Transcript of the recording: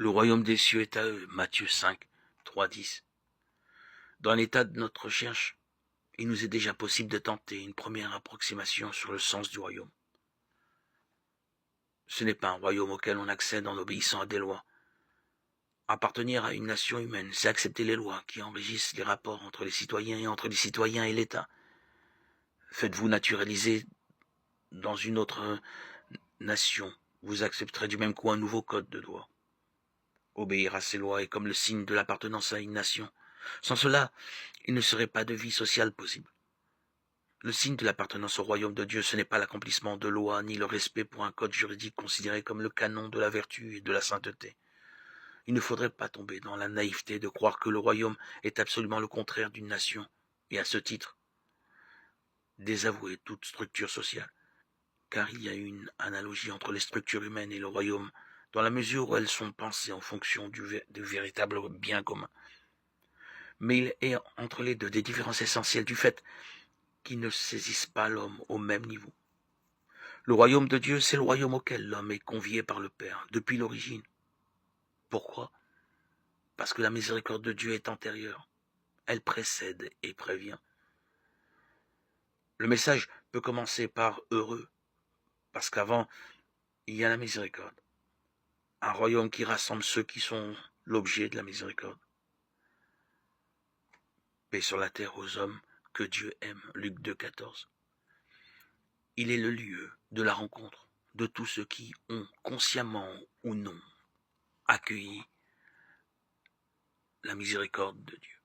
Le royaume des cieux est à eux. Matthieu 5, 3, 10. Dans l'état de notre recherche, il nous est déjà possible de tenter une première approximation sur le sens du royaume. Ce n'est pas un royaume auquel on accède en obéissant à des lois. Appartenir à une nation humaine, c'est accepter les lois qui enrichissent les rapports entre les citoyens et entre les citoyens et l'État. Faites-vous naturaliser dans une autre nation, vous accepterez du même coup un nouveau code de loi. Obéir à ces lois est comme le signe de l'appartenance à une nation. Sans cela, il ne serait pas de vie sociale possible. Le signe de l'appartenance au royaume de Dieu, ce n'est pas l'accomplissement de lois, ni le respect pour un code juridique considéré comme le canon de la vertu et de la sainteté. Il ne faudrait pas tomber dans la naïveté de croire que le royaume est absolument le contraire d'une nation, et à ce titre, désavouer toute structure sociale. Car il y a une analogie entre les structures humaines et le royaume, dans la mesure où elles sont pensées en fonction du véritable bien commun. Mais il est entre les deux des différences essentielles du fait qu'ils ne saisissent pas l'homme au même niveau. Le royaume de Dieu, c'est le royaume auquel l'homme est convié par le Père, depuis l'origine. Pourquoi ? Parce que la miséricorde de Dieu est antérieure. Elle précède et prévient. Le message peut commencer par heureux, parce qu'avant, il y a la miséricorde. Un royaume qui rassemble ceux qui sont l'objet de la miséricorde. Paix sur la terre aux hommes que Dieu aime. Luc 2, 14. Il est le lieu de la rencontre de tous ceux qui ont, consciemment ou non, accueilli la miséricorde de Dieu.